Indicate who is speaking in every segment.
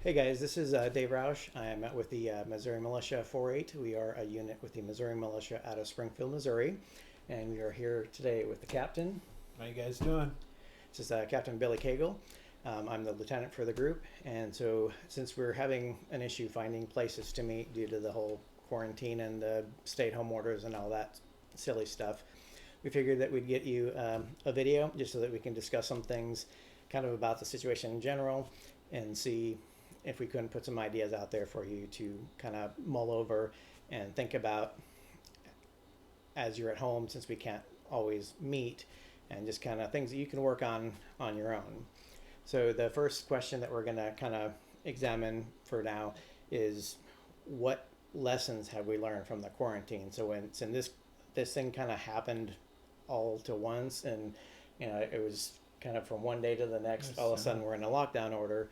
Speaker 1: Hey guys, this is Dave Roush. I'm with the Missouri Militia 4-8. We are a unit with the Missouri Militia out of Springfield, Missouri. And we are here today with the captain.
Speaker 2: How you guys doing?
Speaker 1: This is Captain Billy Cagle. I'm the lieutenant for the group. And so since we're having an issue finding places to meet due to the whole quarantine and the stay-at-home orders and all that silly stuff, we figured that we'd get you a video just so that we can discuss some things kind of about the situation in general and see if we couldn't put some ideas out there for you to kind of mull over and think about as you're at home, since we can't always meet, and just kind of things that you can work on your own. So the first question that we're going to kind of examine for now is, what lessons have we learned from the quarantine? So when this thing kind of happened all to once, and it was kind of from one day to the next, all of a sudden we're in a lockdown order.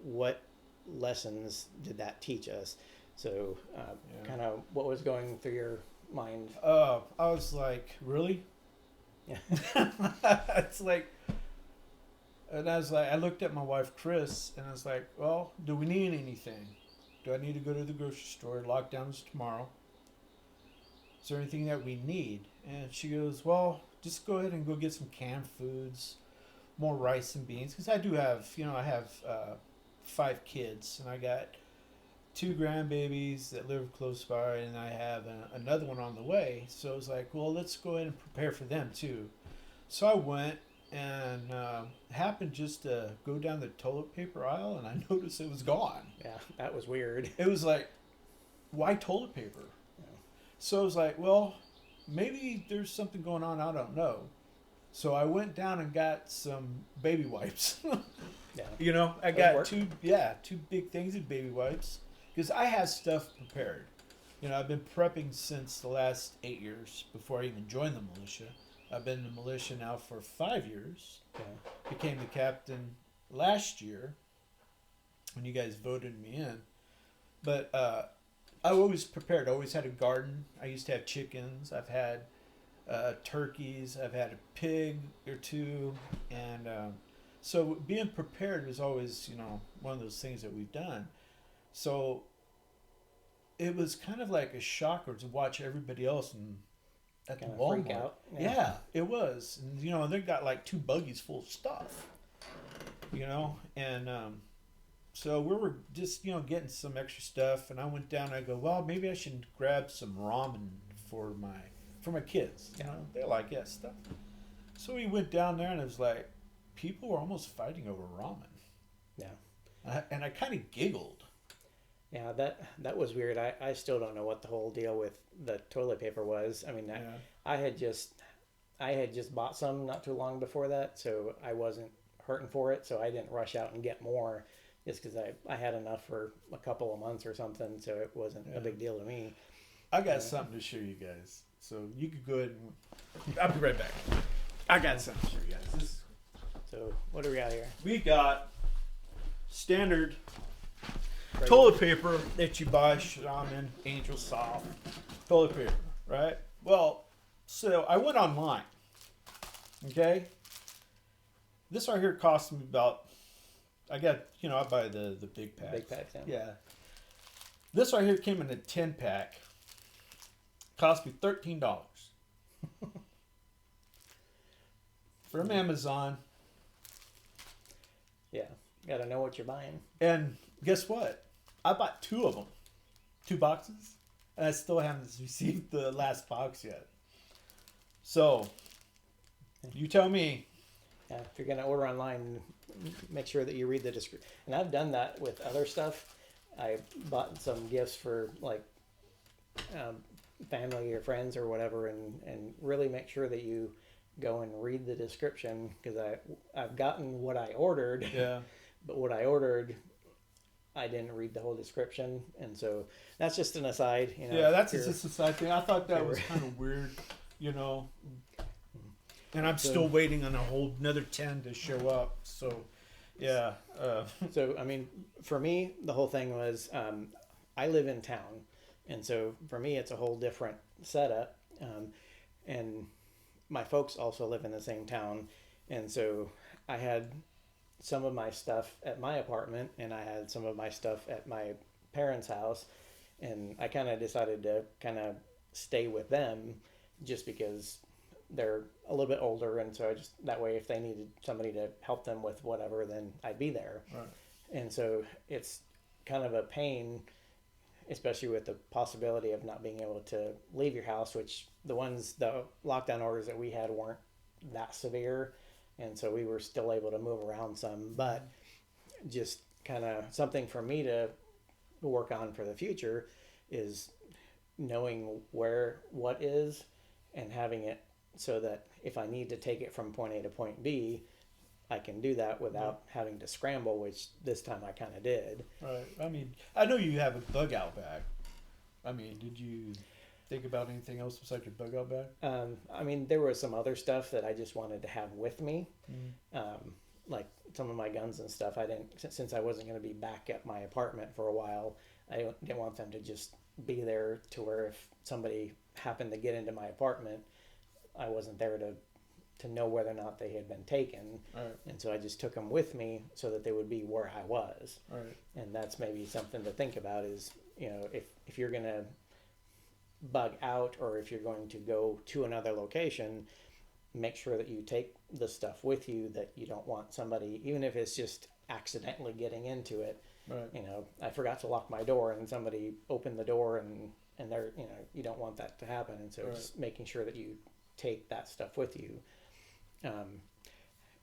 Speaker 1: What lessons did that teach us? So kind of what was going through your mind?
Speaker 2: I was like, really?
Speaker 1: Yeah.
Speaker 2: It's like, and I was like, I looked at my wife, Chris, and I was like, well, do we need anything? Do I need to go to the grocery store? Lockdown's tomorrow. Is there anything that we need? And she goes, well, just go ahead and go get some canned foods, more rice and beans, because I do have, I have 5 kids, and I got 2 grandbabies that live close by, and I have another one on the way. So I was like, well, let's go ahead and prepare for them too. So I went and happened just to go down the toilet paper aisle, and I noticed it was gone.
Speaker 1: Yeah, that was weird.
Speaker 2: It was like, why toilet paper?
Speaker 1: Yeah.
Speaker 2: So I was like, well, maybe there's something going on, I don't know. So I went down and got some baby wipes.
Speaker 1: Yeah.
Speaker 2: I got two big things of baby wipes, because I had stuff prepared. I've been prepping since the last 8 years before I even joined the militia. I've been in the militia now for 5 years.
Speaker 1: Yeah.
Speaker 2: Became the captain last year when you guys voted me in. But I always prepared. I always had a garden. I used to have chickens. I've had turkeys. I've had a pig or two. And so being prepared is always, one of those things that we've done. So it was kind of like a shocker to watch everybody else at the Walmart.
Speaker 1: Freak out.
Speaker 2: Yeah, it was. And, and they got like 2 buggies full of stuff. And so we were just, getting some extra stuff. And I went down and I go, well, maybe I should grab some ramen for my kids. They like that stuff. So we went down there and it was like, people were almost fighting over ramen.
Speaker 1: Yeah.
Speaker 2: And I kind of giggled.
Speaker 1: Yeah, that was weird. I still don't know what the whole deal with the toilet paper was. I mean, I had just bought some not too long before that, so I wasn't hurting for it. So I didn't rush out and get more, just because I had enough for a couple of months or something. So it wasn't a big deal to me.
Speaker 2: I got something to show you guys. So you could go ahead and I'll be right back. I got something to show you guys.
Speaker 1: So what do we got here?
Speaker 2: We got standard toilet paper that you buy, Shaman, Angel Soft toilet paper, right? Well, so I went online. Okay, this right here cost me about. I buy the big pack.
Speaker 1: Big packs,
Speaker 2: yeah. This right here came in a 10-pack. Cost me $13 from Amazon.
Speaker 1: Yeah, got to know what you're buying.
Speaker 2: And guess what? I bought 2 of them, 2 boxes, and I still haven't received the last box yet. So, you tell me.
Speaker 1: Yeah, if you're going to order online, make sure that you read the description. And I've done that with other stuff. I bought some gifts for like family or friends or whatever, and really make sure that you go and read the description, because I've gotten what I ordered.
Speaker 2: Yeah.
Speaker 1: But what I ordered, I didn't read the whole description, and so that's just an aside.
Speaker 2: Yeah, that's just a side thing. I thought that was kind of weird, And I'm still waiting on another 10 to show up. So, yeah.
Speaker 1: So, I mean, for me, the whole thing was, I live in town, and so for me, it's a whole different setup. And my folks also live in the same town, and so I had some of my stuff at my apartment, and I had some of my stuff at my parents' house, and I kind of decided to kind of stay with them just because they're a little bit older, and so I just that way if they needed somebody to help them with whatever, then I'd be there.
Speaker 2: Right.
Speaker 1: And so it's kind of a pain, especially with the possibility of not being able to leave your house, which the lockdown orders that we had weren't that severe, and so we were still able to move around some, but just kind of something for me to work on for the future is knowing what is, and having it so that if I need to take it from point A to point B, I can do that without having to scramble, which this time I kind of did.
Speaker 2: Right. I mean, I know you have a bug out bag. I mean, did you think about anything else besides your bug out bag?
Speaker 1: I mean, there was some other stuff that I just wanted to have with me, like some of my guns and stuff. I didn't, since I wasn't going to be back at my apartment for a while, I didn't want them to just be there to where if somebody happened to get into my apartment, I wasn't there to know whether or not they had been taken.
Speaker 2: Right.
Speaker 1: And so I just took them with me so that they would be where I was.
Speaker 2: Right.
Speaker 1: And that's maybe something to think about is, if you're going to bug out, or if you're going to go to another location, make sure that you take the stuff with you that you don't want somebody, even if it's just accidentally getting into it.
Speaker 2: Right.
Speaker 1: I forgot to lock my door and somebody opened the door and they're, you don't want that to happen. And so
Speaker 2: Right.
Speaker 1: just making sure that you take that stuff with you.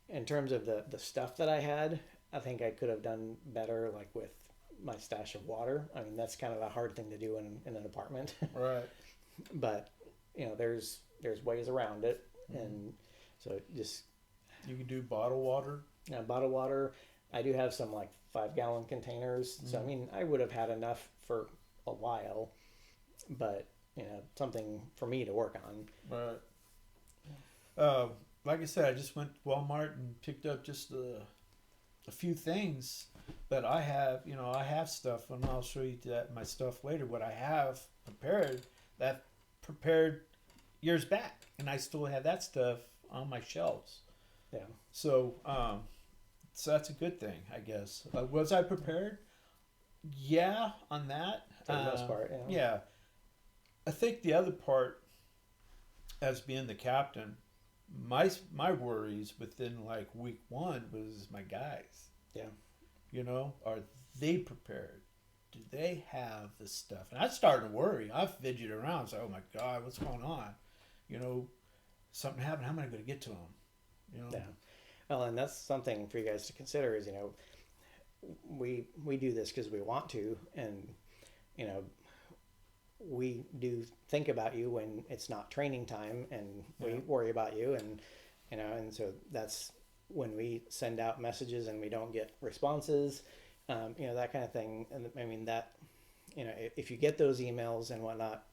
Speaker 1: In terms of the stuff that I had, I think I could have done better, like with my stash of water. I mean, that's kind of a hard thing to do in an apartment.
Speaker 2: Right.
Speaker 1: But there's ways around it, and so just
Speaker 2: You can do bottled water.
Speaker 1: bottled water. I do have some like 5-gallon containers, so I mean I would have had enough for a while, but something for me to work on.
Speaker 2: Right. Like I said, I just went to Walmart and picked up just a few things. But I have stuff, and I'll show you my stuff later. What I have prepared years back, and I still have that stuff on my shelves.
Speaker 1: Yeah.
Speaker 2: So, so that's a good thing, I guess. Was I prepared? Yeah, on that.
Speaker 1: For the most part, yeah.
Speaker 2: Yeah. I think the other part, as being the captain, my worries within like week one was my guys.
Speaker 1: Yeah.
Speaker 2: Are they prepared? Do they have the stuff? And I started to worry. I fidgeted around. I was like, oh my God, what's going on? Something happened. How am I going to get to them?
Speaker 1: Yeah. Well, and that's something for you guys to consider is, we do this because we want to, and, we do think about you when it's not training time, and we worry about you, and, and so that's when we send out messages and we don't get responses, that kind of thing. And I mean that, if you get those emails and whatnot,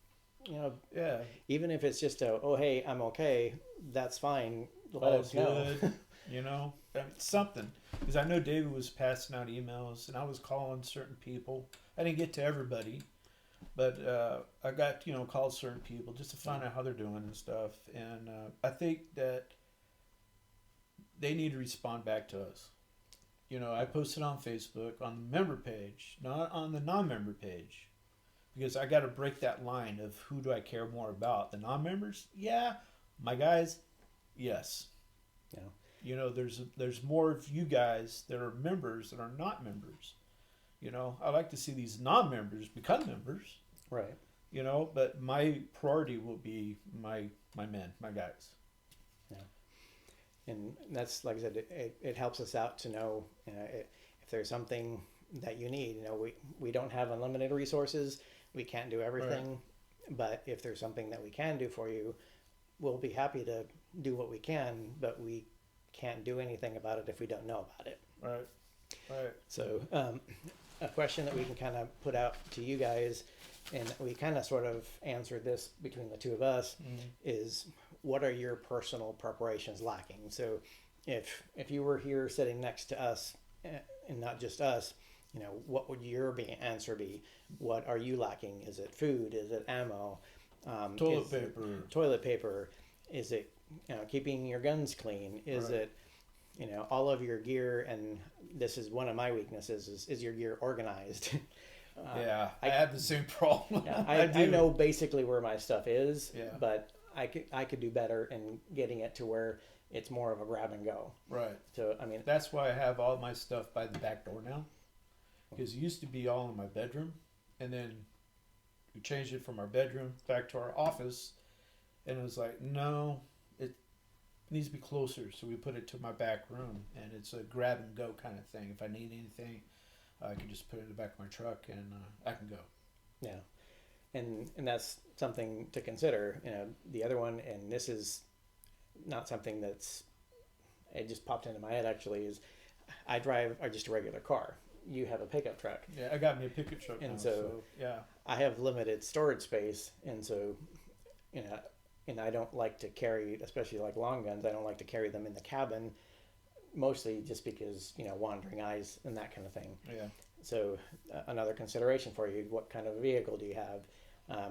Speaker 2: Yeah.
Speaker 1: even if it's just oh, hey, I'm okay, that's fine. Let
Speaker 2: All
Speaker 1: us know.
Speaker 2: good. I mean, something. Because I know David was passing out emails, and I was calling certain people. I didn't get to everybody, but I got called certain people just to find out how they're doing and stuff. And I think that they need to respond back to us. I posted on Facebook on the member page, not on the non-member page, because I got to break that line of who do I care more about, the non-members? Yeah, my guys. Yes.
Speaker 1: Yeah.
Speaker 2: There's more of you guys that are members that are not members. I like to see these non-members become members.
Speaker 1: Right.
Speaker 2: But my priority will be my men, my guys.
Speaker 1: Yeah. And that's, like I said, it helps us out to know, if there's something that you need. We don't have unlimited resources. We can't do everything. Right. But if there's something that we can do for you, we'll be happy to do what we can, but we can't do anything about it if we don't know about it.
Speaker 2: Right. Right.
Speaker 1: So a question that we can kind of put out to you guys, and we kind of sort of answered this between the two of us, is what are your personal preparations lacking? So if you were here sitting next to us, and not just us, what would your answer be? What are you lacking? Is it food? Is it ammo?
Speaker 2: Toilet paper.
Speaker 1: Toilet paper. Is it keeping your guns clean? Is
Speaker 2: Right.
Speaker 1: it all of your gear, and this is one of my weaknesses, is your gear organized.
Speaker 2: Yeah, I
Speaker 1: I
Speaker 2: have the same problem.
Speaker 1: yeah,
Speaker 2: I
Speaker 1: I
Speaker 2: do.
Speaker 1: know basically where my stuff is,
Speaker 2: Yeah.
Speaker 1: but I could do better in getting it to where it's more of a grab and go.
Speaker 2: Right.
Speaker 1: So I mean,
Speaker 2: That's why I have all my stuff by the back door now. Because it used to be all in my bedroom, and then we changed it from our bedroom back to our office, and it was like, no, it needs to be closer. So we put it to my back room, and it's a grab and go kind of thing. If I need anything, I can just put it in the back of my truck, and I can go.
Speaker 1: yeah, and that's something to consider. The other one, and this is not something that's it just popped into my head actually, is I drive just a regular car. You have a pickup truck,
Speaker 2: Yeah, I got me a pickup truck
Speaker 1: and
Speaker 2: now,
Speaker 1: so
Speaker 2: yeah,
Speaker 1: I have limited storage space, and so you know, and I don't like to carry, especially like long guns. I don't like to carry them in the cabin, mostly just because wandering eyes and that kind of thing.
Speaker 2: yeah,
Speaker 1: So another consideration for you: what kind of vehicle do you have?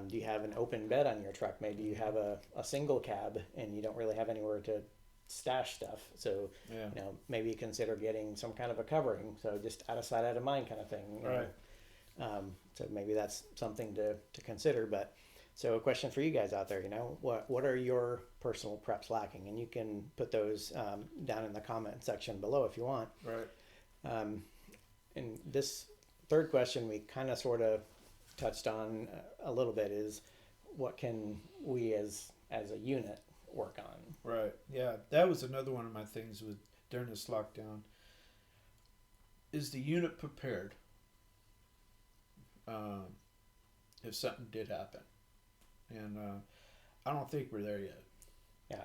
Speaker 1: Do you have an open bed on your truck? Maybe you have a single cab and you don't really have anywhere to stash stuff. So
Speaker 2: yeah.
Speaker 1: maybe consider getting some kind of a covering. So just out of sight, out of mind kind of thing.
Speaker 2: Right.
Speaker 1: So maybe that's something to consider. But so a question for you guys out there: what are your personal preps lacking? And you can put those down in the comment section below if you want.
Speaker 2: Right.
Speaker 1: And this third question we kind of sort of touched on a little bit is what can we as a unit work on?
Speaker 2: Right. Yeah, that was another one of my things with during this lockdown. Is the unit prepared if something did happen? And I don't think we're there yet.
Speaker 1: Yeah,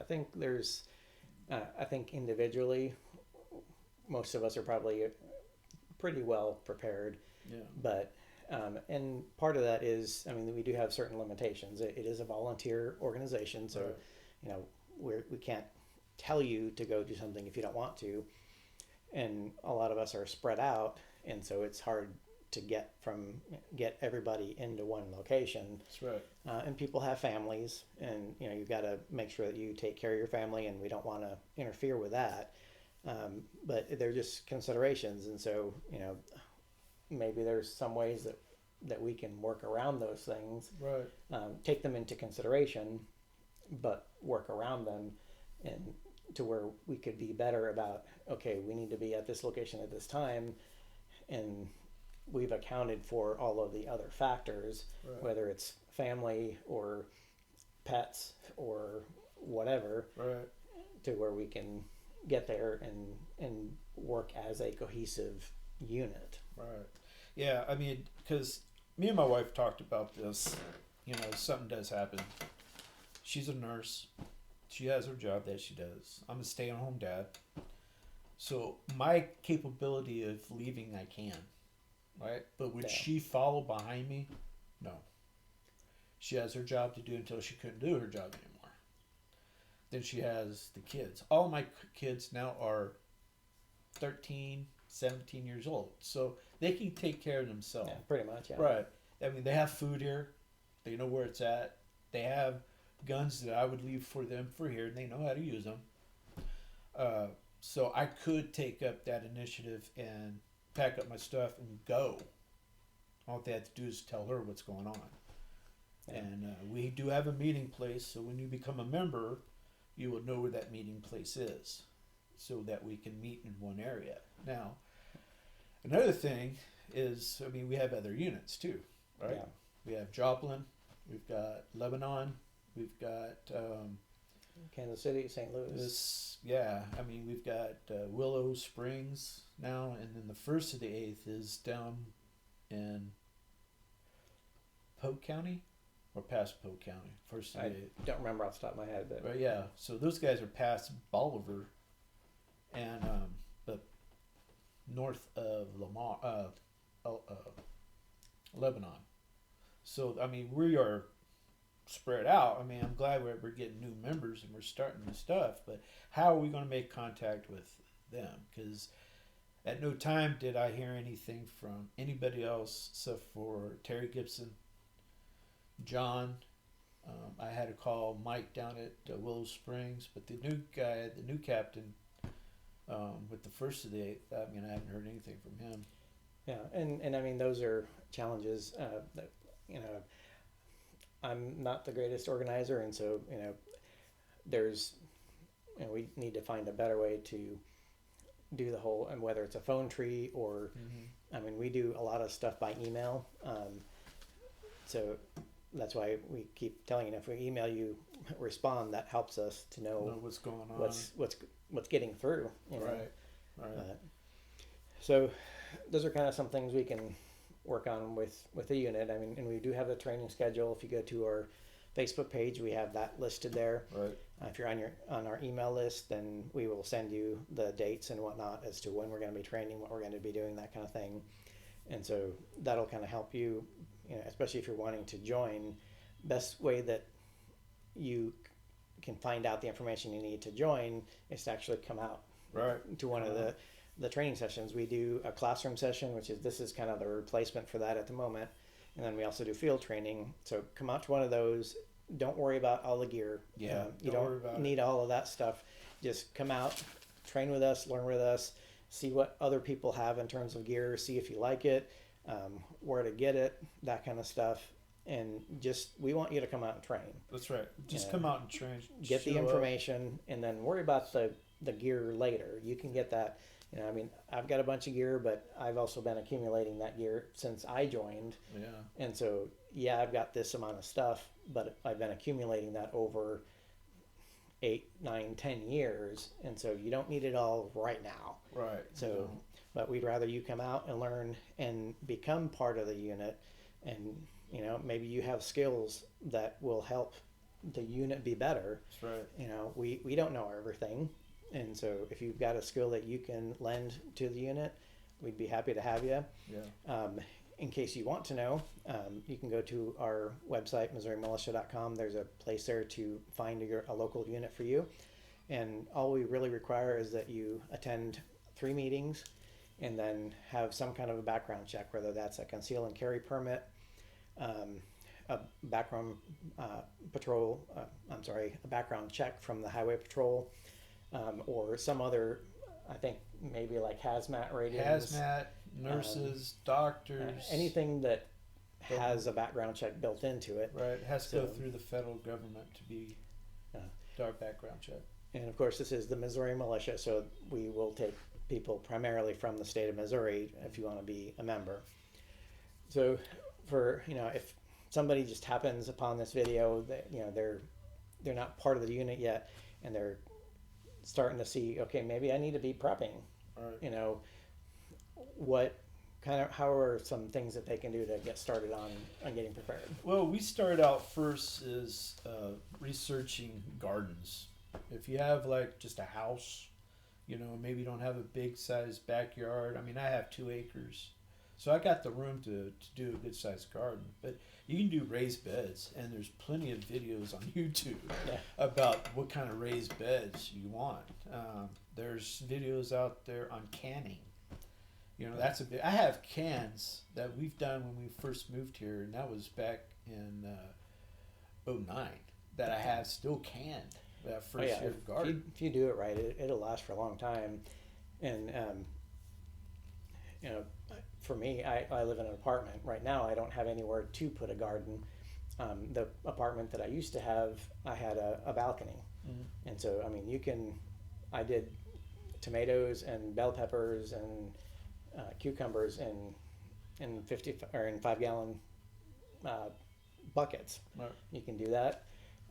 Speaker 1: I think individually, most of us are probably pretty well prepared,
Speaker 2: Yeah.
Speaker 1: but and part of that is, I mean, we do have certain limitations. It is a volunteer organization, so
Speaker 2: Right.
Speaker 1: we can't tell you to go do something if you don't want to, and a lot of us are spread out, and so it's hard to get everybody into one location.
Speaker 2: That's right.
Speaker 1: And people have families, and you've got to make sure that you take care of your family, and we don't want to interfere with that. But they're just considerations, and so maybe there's some ways that we can work around those things,
Speaker 2: Right.
Speaker 1: take them into consideration, but work around them, and to where we could be better about, okay, we need to be at this location at this time, and we've accounted for all of the other factors,
Speaker 2: Right.
Speaker 1: whether it's family or pets or whatever,
Speaker 2: Right.
Speaker 1: to where we can get there and work as a cohesive unit.
Speaker 2: Right. Yeah, I mean, because me and my wife talked about this. Something does happen. She's a nurse. She has her job that she does. I'm a stay-at-home dad. So my capability of leaving, I can. Right? But would
Speaker 1: Yeah.
Speaker 2: she follow behind me? No. She has her job to do until she couldn't do her job anymore. Then she has the kids. All my kids now are 13, 17 years old. So they can take care of themselves.
Speaker 1: Yeah, pretty much. Yeah.
Speaker 2: Right. I mean, they have food here. They know where it's at. They have guns that I would leave for them for here, and they know how to use them. So I could take up that initiative and pack up my stuff and go. All they have to do is tell her what's going on.
Speaker 1: Yeah.
Speaker 2: And we do have a meeting place, so when you become a member, you will know where that meeting place is, so that we can meet in one area. Now, another thing is, I mean, we have other units too, right?
Speaker 1: Yeah.
Speaker 2: We have Joplin, we've got Lebanon, we've got
Speaker 1: Kansas City, St. Louis.
Speaker 2: this, yeah. I mean, we've got Willow Springs now, and then the 1st of the 8th is down in Polk County, or past Polk County. 1st of the 8th.
Speaker 1: Don't remember off the top of my head, but
Speaker 2: Right, yeah. So those guys are past Bolivar, and but north of Lamar, Lebanon. So I mean, we are spread out. I mean, I'm glad we're getting new members and we're starting new stuff. But how are we going to make contact with them? Because at no time did I hear anything from anybody else except for Terry Gibson, John. I had to call Mike down at Willow Springs, but the new guy, the new captain, With the first of the 8th, I mean, I haven't heard anything from him.
Speaker 1: Yeah, and I mean those are challenges that you know I'm not the greatest organizer, and so there's we need to find a better way to do the whole, and whether it's a phone tree or I mean we do a lot of stuff by email, so that's why we keep telling you if we email you respond, that helps us to know
Speaker 2: What's going on?
Speaker 1: what's getting through.
Speaker 2: Right.
Speaker 1: So those are kind of some things we can work on with the unit. I mean, and we do have a training schedule. If you go to our Facebook page, we have that listed there.
Speaker 2: Right.
Speaker 1: If you're on our email list, then we will send you the dates and whatnot as to when we're going to be training, what we're going to be doing, that kind of thing. And so that'll kind of help you, especially if you're wanting to join. Best way that you can find out the information you need to join is to actually come out to one of the training sessions. We do a classroom session, this is kind of the replacement for that at the moment. And then we also do field training. So come out to one of those. Don't worry about all the gear.
Speaker 2: Yeah,
Speaker 1: you don't need all of that stuff. Just come out, train with us, learn with us, see what other people have in terms of gear, see if you like it, where to get it, that kind of stuff. And we want you to come out and train.
Speaker 2: That's right. Just come out and train.
Speaker 1: Get the information, and then worry about the gear later. You can get that. I mean, I've got a bunch of gear, but I've also been accumulating that gear since I joined.
Speaker 2: Yeah.
Speaker 1: And so, I've got this amount of stuff, but I've been accumulating that over 8, 9, 10 years. And so you don't need it all right now.
Speaker 2: Right.
Speaker 1: So, but we'd rather you come out and learn and become part of the unit. And, maybe you have skills that will help the unit be better.
Speaker 2: That's right.
Speaker 1: We don't know everything. And so if you've got a skill that you can lend to the unit, we'd be happy to have you.
Speaker 2: Yeah.
Speaker 1: In case you want to know, you can go to our website, MissouriMilitia.com. There's a place there to find a local unit for you. And all we really require is that you attend 3 meetings and then have some kind of a background check, whether that's a conceal and carry permit, a background a background check from the Highway Patrol, or some other, I think maybe like hazmat ratings.
Speaker 2: Hazmat, nurses, doctors.
Speaker 1: Anything that has a background check built into it.
Speaker 2: Right. It has to go through the federal government to be our background check.
Speaker 1: And of course, this is the Missouri Militia, so we will take people primarily from the state of Missouri if you want to be a member. So for, if somebody just happens upon this video, that they're not part of the unit yet, and they're starting to see, okay, maybe I need to be prepping.
Speaker 2: Right.
Speaker 1: How are some things that they can do to get started on getting prepared?
Speaker 2: Well, we start out first is researching gardens. If you have like just a house, maybe you don't have a big sized backyard. I mean, I have 2 acres, so I got the room to do a good sized garden. But you can do raised beds, and there's plenty of videos on YouTube about what kind of raised beds you want. There's videos out there on canning. That's a bit. I have cans that we've done when we first moved here, and that was back in 2009. That I have still canned that first year of garden.
Speaker 1: If you do it right, it'll last for a long time. And for me, I live in an apartment right now. I don't have anywhere to put a garden. The apartment that I used to have, I had a balcony, and so I mean, I did tomatoes and bell peppers and cucumbers in 5-gallon buckets.
Speaker 2: Right.
Speaker 1: You can do that.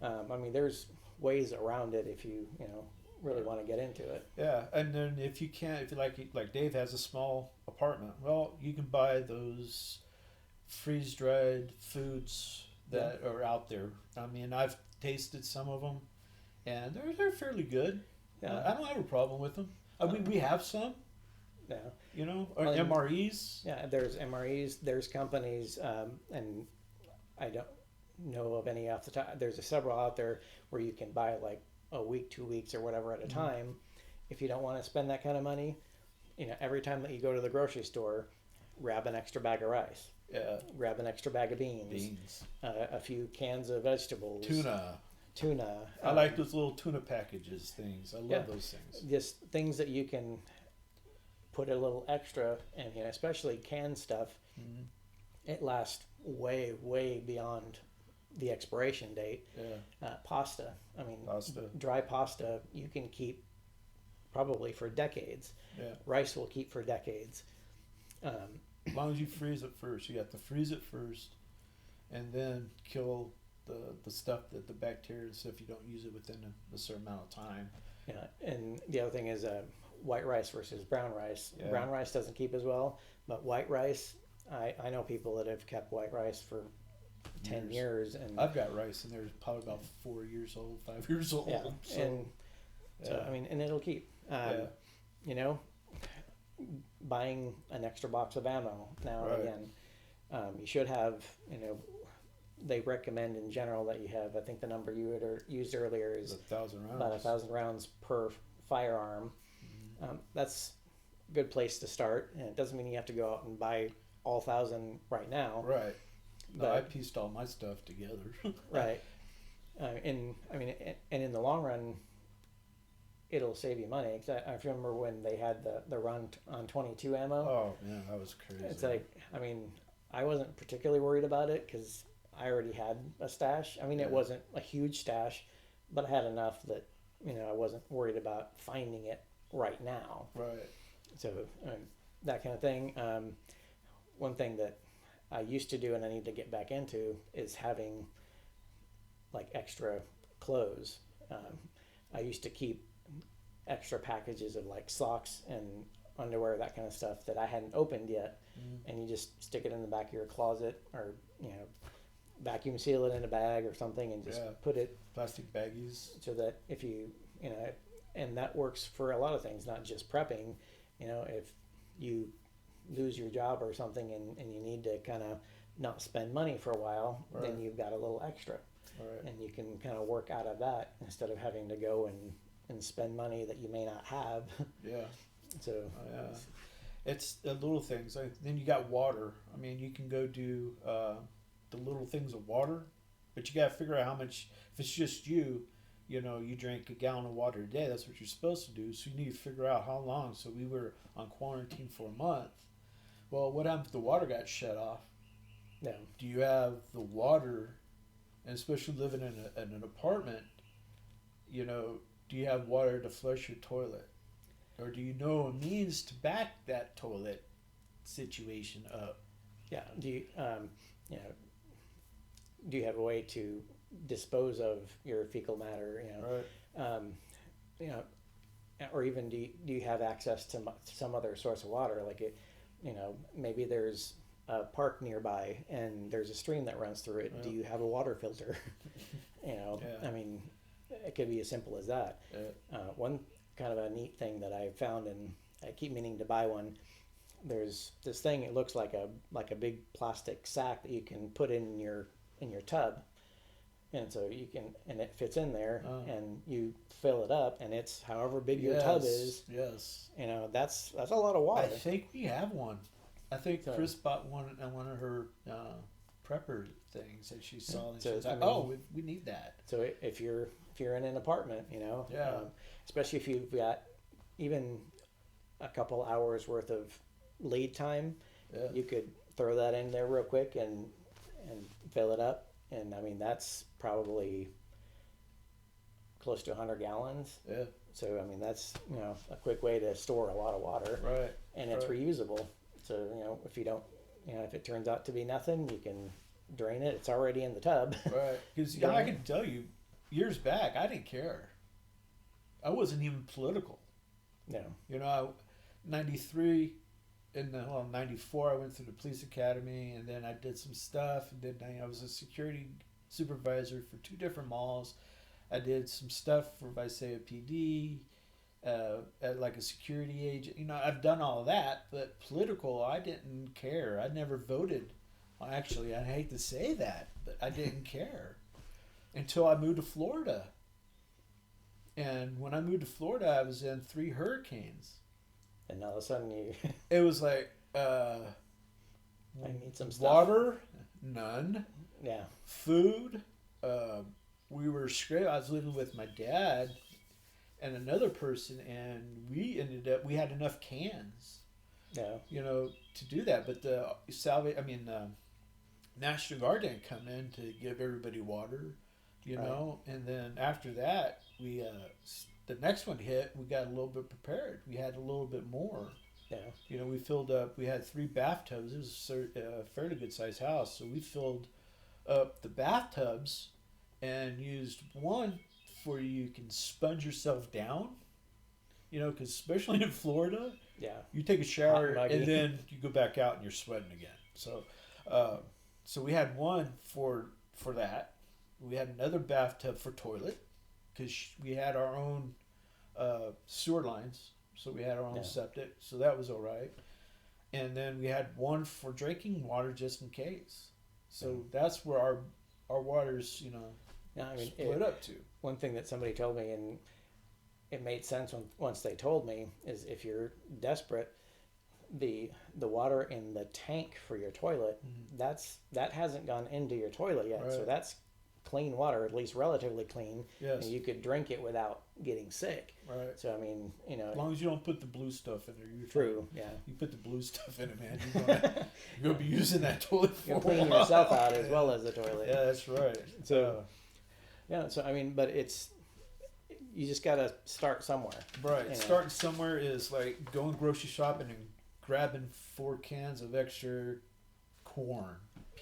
Speaker 1: I mean, there's ways around it if you really want to get into it.
Speaker 2: Yeah, and then if you like Dave has a small apartment, well, you can buy those freeze dried foods that are out there. I mean, I've tasted some of them, and they're fairly good. Yeah, I don't have a problem with them. I mean, we have some.
Speaker 1: Yeah.
Speaker 2: Or MREs.
Speaker 1: Yeah, there's MREs. There's companies, and I don't know of any off the top. There's several out there where you can buy like a week, 2 weeks, or whatever at a time. If you don't want to spend that kind of money, every time that you go to the grocery store, grab an extra bag of rice.
Speaker 2: Yeah.
Speaker 1: Grab an extra bag of beans. A few cans of vegetables.
Speaker 2: Tuna.
Speaker 1: tuna.
Speaker 2: I like those little tuna packages things. I love
Speaker 1: Yeah.
Speaker 2: those things.
Speaker 1: Just things that you can put a little extra, and you know, especially canned stuff.
Speaker 2: Mm-hmm.
Speaker 1: It lasts way beyond the expiration date.
Speaker 2: Yeah.
Speaker 1: Pasta. I mean,
Speaker 2: Pasta.
Speaker 1: dry pasta you can keep probably for decades.
Speaker 2: Yeah.
Speaker 1: Rice will keep for decades.
Speaker 2: As long as you freeze it first. You have to freeze it first, and then kill the stuff that the bacteria and stuff. You don't use it within a certain amount of time.
Speaker 1: Yeah, and the other thing is white rice versus brown rice.
Speaker 2: Yeah.
Speaker 1: Brown rice doesn't keep as well, but white rice, I know people that have kept white rice for 10 years. And
Speaker 2: I've got rice, and they're probably about 4 years old, 5 years old.
Speaker 1: yeah,
Speaker 2: So,
Speaker 1: and so I mean, and it'll keep.
Speaker 2: yeah.
Speaker 1: You know, buying an extra box of ammo now
Speaker 2: Right.
Speaker 1: and again. You should have, you know, they recommend in general that you have, I think the number you had used earlier is
Speaker 2: 1,000 rounds.
Speaker 1: about 1,000 rounds per firearm. That's a good place to start, and it doesn't mean you have to go out and buy all 1,000 right now.
Speaker 2: Right. No,
Speaker 1: But-
Speaker 2: I pieced all my stuff together.
Speaker 1: Right. And I mean, and in the long run, it'll save you money. 'Cause I remember when they had the run on 22 ammo.
Speaker 2: Oh man, that was crazy.
Speaker 1: It's like, I mean, I wasn't particularly worried about it because I already had a stash. I mean,
Speaker 2: Yeah.
Speaker 1: it wasn't a huge stash, but I had enough that, you know, I wasn't worried about finding it right now.
Speaker 2: right.
Speaker 1: So that kind of thing. One thing that I used to do and I need to get back into is having like extra clothes. I used to keep extra packages of like socks and underwear, that kind of stuff that I hadn't opened yet, and you just stick it in the back of your closet, or you know, vacuum seal it in a bag or something, and just
Speaker 2: Yeah.
Speaker 1: put it
Speaker 2: Plastic baggies.
Speaker 1: so that if you know, and that works for a lot of things, not just prepping. You know, if you lose your job or something and you need to kind of not spend money for a while,
Speaker 2: Right.
Speaker 1: then you've got a little extra,
Speaker 2: All right.
Speaker 1: and you can kind of work out of that instead of having to go and spend money that you may not have.
Speaker 2: Yeah.
Speaker 1: So
Speaker 2: Yeah. It's the little things. Then you got water. I mean, you can go do the little things of water, but you got to figure out how much. If it's just you, you know, you drink a gallon of water a day. That's what you're supposed to do. So you need to figure out how long. So we were on quarantine for a month. Well, what happened if the water got shut off?
Speaker 1: yeah,
Speaker 2: Do you have the water, and especially living in an apartment, you know, do you have water to flush your toilet? Or do you know a means to back that toilet situation up?
Speaker 1: yeah. Do you you know, do you have a way to dispose of your fecal matter? You know,
Speaker 2: Right.
Speaker 1: you know, or even do you have access to some other source of water? Like it, you know, maybe there's a park nearby and there's a stream that runs through it.
Speaker 2: Yeah.
Speaker 1: Do you have a water filter? You know,
Speaker 2: Yeah.
Speaker 1: I mean, it could be as simple as that. One kind of a neat thing that I found, and I keep meaning to buy one. There's this thing. It looks like a big plastic sack that you can put in your tub, and so you can, and it fits in there,
Speaker 2: Oh.
Speaker 1: and you fill it up, and it's however big your tub is.
Speaker 2: Yes.
Speaker 1: You know, that's a lot of
Speaker 2: I
Speaker 1: water.
Speaker 2: think we have one. I think
Speaker 1: So-
Speaker 2: Chris bought one at one of her prepper things that she saw, and
Speaker 1: So,
Speaker 2: she was
Speaker 1: I
Speaker 2: like,
Speaker 1: mean-
Speaker 2: "Oh, we need that."
Speaker 1: So if you're in an apartment, you know,
Speaker 2: Yeah.
Speaker 1: especially if you've got even a couple hours worth of lead time,
Speaker 2: Yeah.
Speaker 1: you could throw that in there real quick and fill it up. And I mean, that's probably close to 100 gallons.
Speaker 2: Yeah.
Speaker 1: So I mean, that's, you know, a quick way to store a lot of water,
Speaker 2: Right.
Speaker 1: and it's
Speaker 2: Right.
Speaker 1: reusable. So you know, if you don't, you know, if it turns out to be nothing, you can drain it. It's already in the tub.
Speaker 2: Right. Because
Speaker 1: Yeah.
Speaker 2: I can tell you, years back, I didn't care. I wasn't even political.
Speaker 1: No.
Speaker 2: You know, 93 and then 94, I went through the police academy, and then I did some stuff, and then I was a security supervisor for 2 different malls. I did some stuff for Visalia PD, at like a security agent. You know, I've done all of that, but political, I didn't care. I never voted. Well, actually, I hate to say that, but I didn't care until I moved to Florida. And when I moved to Florida, I was in 3 hurricanes.
Speaker 1: And all of a sudden you,
Speaker 2: It was like
Speaker 1: I need some stuff.
Speaker 2: water, none.
Speaker 1: Yeah.
Speaker 2: Food, we were straight. I was living with my dad and another person, and we had enough cans,
Speaker 1: Yeah.
Speaker 2: to do that. But the National Guard didn't come in to give everybody water,
Speaker 1: Right.
Speaker 2: and then after that, the next one hit. We got a little bit prepared. We had a little bit more.
Speaker 1: Yeah.
Speaker 2: We filled up. We had 3 bathtubs. It was a fairly good sized house, so we filled up the bathtubs and used one for you can sponge yourself down. Because especially in Florida,
Speaker 1: Yeah.
Speaker 2: you take a
Speaker 1: Hot
Speaker 2: shower
Speaker 1: and muggy.
Speaker 2: and then you go back out and you're sweating again. So we had one for that. We had another bathtub for toilet because we had our own sewer lines, so we had our own
Speaker 1: Yeah.
Speaker 2: septic, so that was all right. And then we had one for drinking water just in case. So that's where our waters,
Speaker 1: Yeah. I mean,
Speaker 2: split up to.
Speaker 1: one thing that somebody told me, and it made sense once they told me, is if you're desperate, the water in the tank for your toilet, that hasn't gone into your toilet yet, so
Speaker 2: Right.
Speaker 1: that's clean water, at least relatively clean,
Speaker 2: Yes.
Speaker 1: and you could drink it without getting sick.
Speaker 2: Right.
Speaker 1: So I mean,
Speaker 2: As long as you don't put the blue stuff in there, you're
Speaker 1: true.
Speaker 2: fine.
Speaker 1: Yeah.
Speaker 2: You put the blue stuff in it, man. You're gonna be using that toilet for
Speaker 1: You're
Speaker 2: a
Speaker 1: cleaning
Speaker 2: while.
Speaker 1: yourself out as well as the toilet.
Speaker 2: Yeah, that's right.
Speaker 1: So, yeah. So I mean, but you just gotta start somewhere.
Speaker 2: Right.
Speaker 1: Yeah.
Speaker 2: Starting somewhere is like going grocery shopping and grabbing 4 cans of extra corn,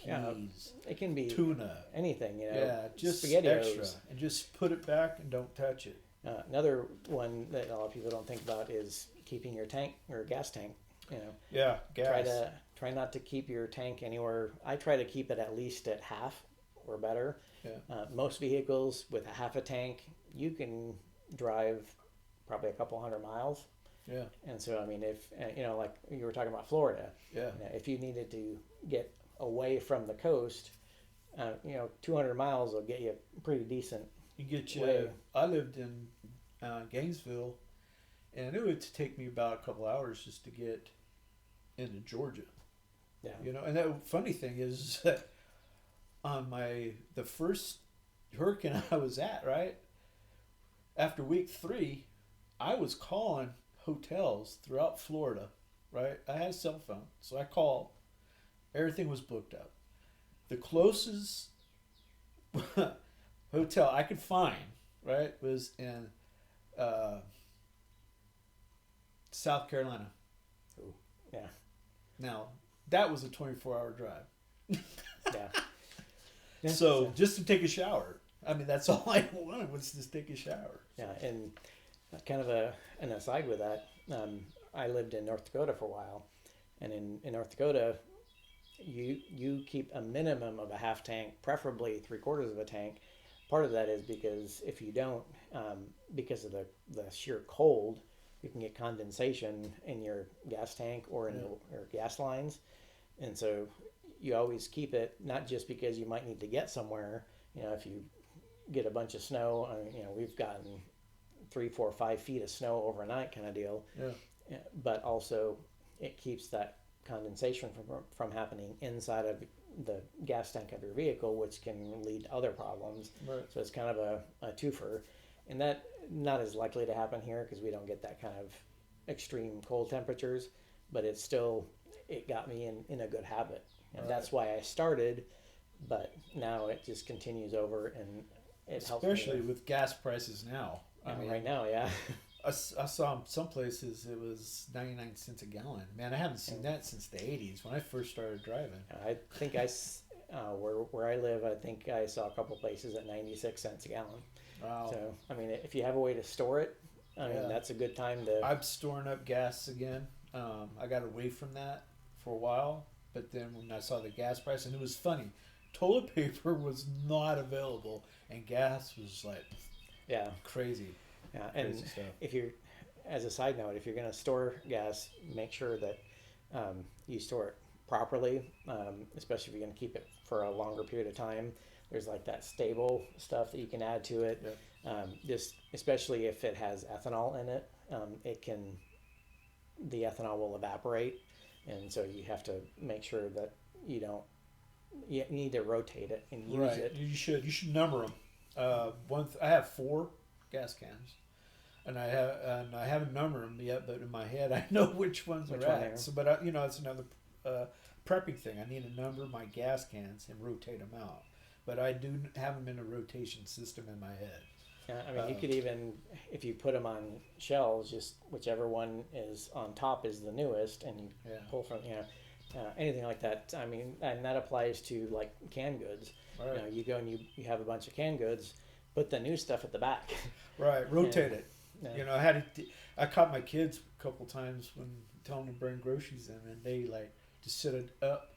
Speaker 1: Yeah.
Speaker 2: peas,
Speaker 1: It can be
Speaker 2: tuna.
Speaker 1: anything,
Speaker 2: Yeah, just
Speaker 1: SpaghettiOs.
Speaker 2: extra, and just put it back and don't touch it.
Speaker 1: Another one that a lot of people don't think about is keeping your tank or gas tank.
Speaker 2: Yeah, gas.
Speaker 1: Try not to keep your tank anywhere. I try to keep it at least at half or better.
Speaker 2: Yeah.
Speaker 1: Most vehicles with a half a tank, you can drive probably a couple hundred miles.
Speaker 2: Yeah,
Speaker 1: And so, I mean, if like you were talking about Florida,
Speaker 2: yeah.
Speaker 1: if you needed to get away from the coast, 200 miles will get you pretty decent.
Speaker 2: You get you.
Speaker 1: Way.
Speaker 2: I lived in Gainesville, and it would take me about a couple hours just to get into Georgia.
Speaker 1: Yeah.
Speaker 2: And that funny thing is that on the first hurricane I was at, right after week 3, I was calling hotels throughout Florida. Right, I had a cell phone, so I called. Everything was booked up. The closest hotel I could find, right, was in South Carolina.
Speaker 1: Ooh, yeah.
Speaker 2: Now, that was a 24-hour drive.
Speaker 1: Yeah.
Speaker 2: So, just to take a shower. I mean, that's all I wanted was just take a shower.
Speaker 1: Yeah, and kind of an aside with that, I lived in North Dakota for a while, and in North Dakota, you keep a minimum of a half tank, preferably 3/4 of a tank. Part of that is because if you don't, because of the sheer cold, you can get condensation in your gas tank or in your gas lines, and so you always keep it, not just because you might need to get somewhere. If you get a bunch of snow, we've gotten 3, 4, 5 feet of snow overnight kind of deal.
Speaker 2: Yeah.
Speaker 1: But also it keeps that condensation from happening inside of the gas tank of your vehicle, which can lead to other problems.
Speaker 2: Right.
Speaker 1: So it's kind of a twofer, and that not as likely to happen here because we don't get that kind of extreme cold temperatures, but it got me in a good habit, and that's why I started. But now it just continues over, and it helps me
Speaker 2: Especially with gas prices now. I mean,
Speaker 1: right now. Yeah.
Speaker 2: I saw some places it was 99 cents a gallon. Man, I haven't seen that since the 80s when I first started driving.
Speaker 1: I think where I live, I think I saw a couple places at 96 cents a gallon.
Speaker 2: Wow.
Speaker 1: So I mean, if you have a way to store it, I mean, that's a good time to.
Speaker 2: I'm storing up gas again. I got away from that for a while, but then when I saw the gas price, and it was funny, toilet paper was not available, and gas was like crazy.
Speaker 1: Yeah, and
Speaker 2: stuff.
Speaker 1: if you're, as a side note, if you're going to store gas, make sure that you store it properly, especially if you're going to keep it for a longer period of time. There's like that stable stuff that you can add to it.
Speaker 2: Yeah.
Speaker 1: Just especially if it has ethanol in it, the ethanol will evaporate, and so you have to make sure that you need to rotate it and use it.
Speaker 2: You should number them. I have 4 gas cans, and I haven't numbered them yet, but in my head I know which ones
Speaker 1: Which
Speaker 2: are
Speaker 1: one
Speaker 2: at.
Speaker 1: they are.
Speaker 2: So, but it's another prepping thing. I need to number my gas cans and rotate them out. But I do have them in a rotation system in my head.
Speaker 1: Yeah, I mean, you could even, if you put them on shelves, just whichever one is on top is the newest, and you
Speaker 2: Yeah.
Speaker 1: pull from, anything like that. I mean, and that applies to like canned goods.
Speaker 2: Right.
Speaker 1: You go and you have a bunch of canned goods, put the new stuff at the back.
Speaker 2: Right. Rotate
Speaker 1: Yeah.
Speaker 2: it.
Speaker 1: Yeah.
Speaker 2: I caught my kids a couple times when telling them to bring groceries in, and they like just sit it up.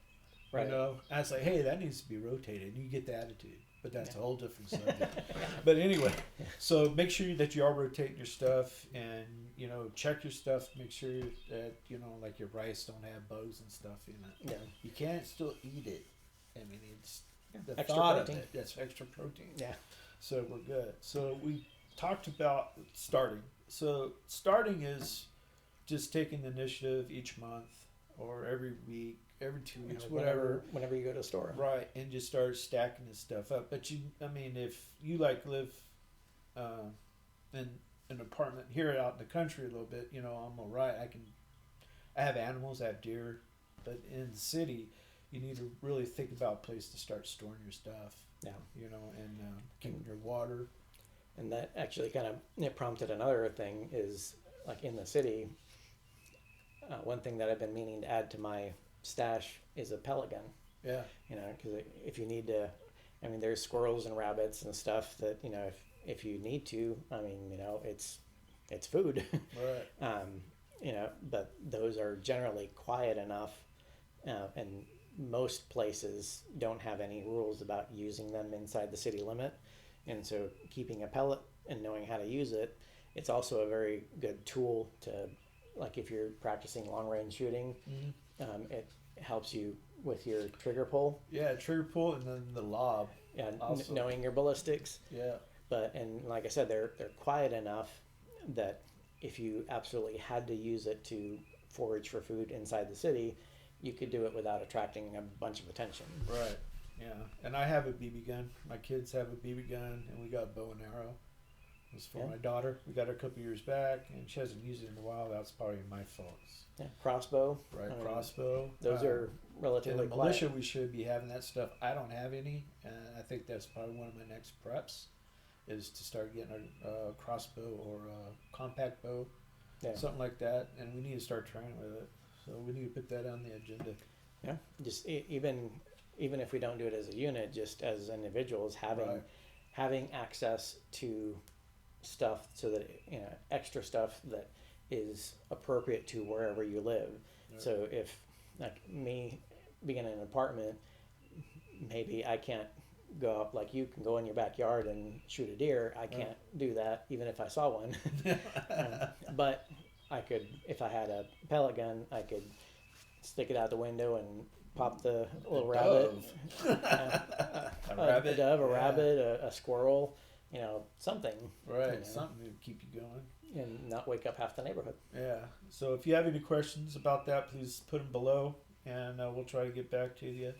Speaker 1: Right.
Speaker 2: I was like, hey, that needs to be rotated. And you get the attitude, but that's
Speaker 1: Yeah.
Speaker 2: a whole different subject. But anyway, so make sure that you are rotating your stuff, and check your stuff. Make sure that like your rice don't have bugs and stuff in it.
Speaker 1: Yeah.
Speaker 2: You can't still eat it. I mean, it's the
Speaker 1: Extra
Speaker 2: thought
Speaker 1: protein.
Speaker 2: of it. That's extra protein.
Speaker 1: Yeah.
Speaker 2: So we're good. So we talked about starting. So starting is just taking the initiative each month or every week, every 2 weeks, whatever.
Speaker 1: Whenever you go to the store.
Speaker 2: Right, and just start stacking this stuff up. But if you like live in an apartment here out in the country a little bit, I'm all right. I have animals, I have deer, but in the city, you need to really think about a place to start storing your stuff.
Speaker 1: Yeah.
Speaker 2: And keeping your water.
Speaker 1: And that actually kind of prompted another thing is like in the city. One thing that I've been meaning to add to my stash is a pellet gun.
Speaker 2: Yeah.
Speaker 1: Because if you need to, I mean, there's squirrels and rabbits and stuff that if you need to, I mean, it's food.
Speaker 2: Right.
Speaker 1: But those are generally quiet enough, and most places don't have any rules about using them inside the city limit. And so keeping a pellet and knowing how to use it, it's also a very good tool to, like if you're practicing long range shooting, it helps you with your trigger pull.
Speaker 2: Yeah, trigger pull and then the lob.
Speaker 1: And
Speaker 2: Also.
Speaker 1: knowing your ballistics.
Speaker 2: Yeah.
Speaker 1: And like I said, they're quiet enough that if you absolutely had to use it to forage for food inside the city, you could do it without attracting a bunch of attention.
Speaker 2: Right. Yeah. And I have a BB gun. My kids have a BB gun, and we got a bow and arrow. It was for my daughter. We got it a couple years back, and she hasn't used it in a while. That's probably my fault.
Speaker 1: Yeah, crossbow.
Speaker 2: Right,
Speaker 1: I mean,
Speaker 2: crossbow.
Speaker 1: Those are
Speaker 2: In
Speaker 1: relatively
Speaker 2: the
Speaker 1: quiet.
Speaker 2: militia, we should be having that stuff. I don't have any, and I think that's probably one of my next preps, is to start getting a crossbow or a compact bow, something like that. And we need to start training with it. So we need to put that on the agenda.
Speaker 1: Yeah, just even if we don't do it as a unit, just as individuals, having access to stuff so that extra stuff that is appropriate to wherever you live.
Speaker 2: Right.
Speaker 1: So if like me being in an apartment, maybe I can't go up like you can go in your backyard and shoot a deer. I can't do that even if I saw one. But I could, if I had a pellet gun, I could stick it out the window and pop the little rabbit, a dove, a rabbit, a squirrel, something.
Speaker 2: Right, something to keep you going.
Speaker 1: And not wake up half the neighborhood.
Speaker 2: Yeah. So if you have any questions about that, please put them below, and we'll try to get back to you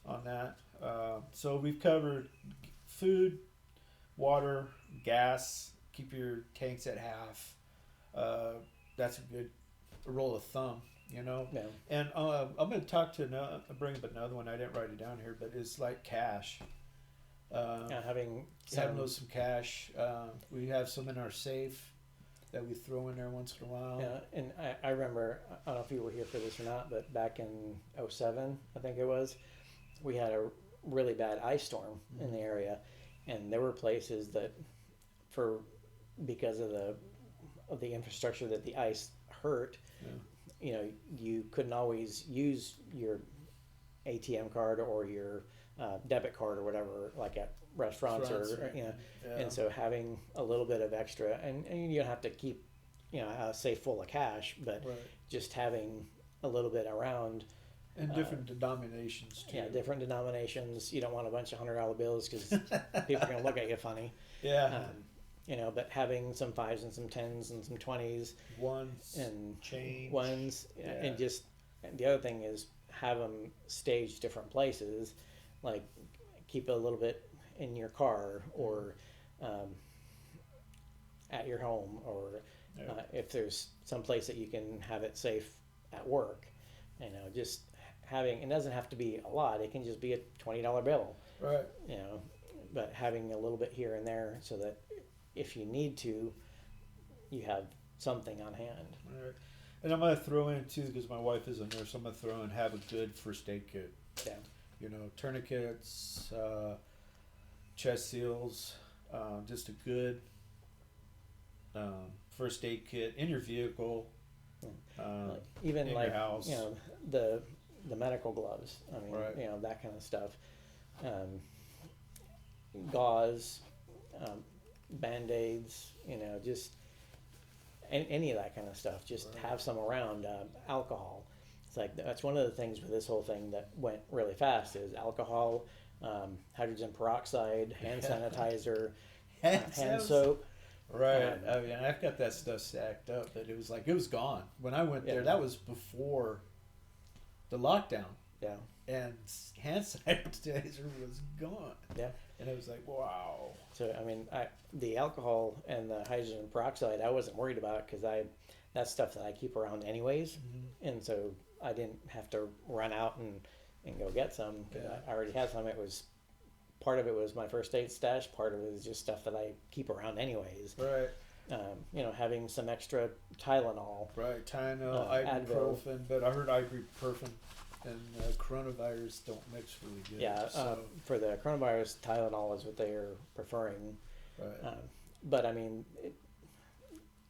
Speaker 2: on that. So we've covered food, water, gas. Keep your tanks at half. That's a good rule of thumb,
Speaker 1: Yeah.
Speaker 2: And I'm going to bring up another one. I didn't write it down here, but it's like cash.
Speaker 1: Having
Speaker 2: some cash. We have some in our safe that we throw in there once in a while.
Speaker 1: Yeah, and I remember, I don't know if you were here for this or not, but back in 2007, I think it was, we had a really bad ice storm in the area, and there were places that, because of the infrastructure that the ice hurt, you couldn't always use your ATM card or your debit card or whatever, like at restaurants and so having a little bit of extra, and you don't have to keep a safe full of cash, but just having a little bit around.
Speaker 2: And different denominations too.
Speaker 1: Yeah, different denominations. You don't want a bunch of $100 bills because people are going to look at you funny.
Speaker 2: Yeah.
Speaker 1: But having some 5s and some 10s and some 20s,
Speaker 2: ones
Speaker 1: and
Speaker 2: change
Speaker 1: ones, and just the other thing is have them staged different places, like keep a little bit in your car or at your home, or if there's some place that you can have it safe at work. Just having, it doesn't have to be a lot. It can just be a $20 bill.
Speaker 2: Right.
Speaker 1: But having a little bit here and there so that if you need to, you have something on hand.
Speaker 2: Right. And I'm gonna throw in too, because my wife is a nurse. I'm gonna throw in, have a good first aid kit.
Speaker 1: Yeah.
Speaker 2: Tourniquets, chest seals, just a good first aid kit in your vehicle,
Speaker 1: Even
Speaker 2: in
Speaker 1: like
Speaker 2: your house.
Speaker 1: the medical gloves. I mean,
Speaker 2: Right.
Speaker 1: that kind of stuff. Gauze, Band-Aids. Just any of that kind of stuff. Just
Speaker 2: Right.
Speaker 1: have some around. Alcohol. It's like that's one of the things with this whole thing that went really fast is alcohol, hydrogen peroxide, hand sanitizer, hand soap.
Speaker 2: Right. I mean, I've got that stuff stacked up, but it was like it was gone when I went there.
Speaker 1: Yeah.
Speaker 2: That was before the lockdown,
Speaker 1: Yeah.
Speaker 2: and hand sanitizer was gone.
Speaker 1: Yeah.
Speaker 2: And it was like, wow.
Speaker 1: So I mean, the alcohol and the hydrogen peroxide, I wasn't worried about because that's stuff that I keep around anyways,
Speaker 2: Mm-hmm.
Speaker 1: and so I didn't have to run out and go get some. 'Cause
Speaker 2: Yeah.
Speaker 1: I already had some. It was part of it was my first aid stash. Part of it is just stuff that I keep around anyways.
Speaker 2: Right.
Speaker 1: Having some extra Tylenol.
Speaker 2: Right. Tylenol,
Speaker 1: Advil.
Speaker 2: ibuprofen, but I heard ibuprofen and coronavirus don't mix really good.
Speaker 1: Yeah.
Speaker 2: So,
Speaker 1: For the coronavirus, Tylenol is what they are preferring.
Speaker 2: right.
Speaker 1: But I mean,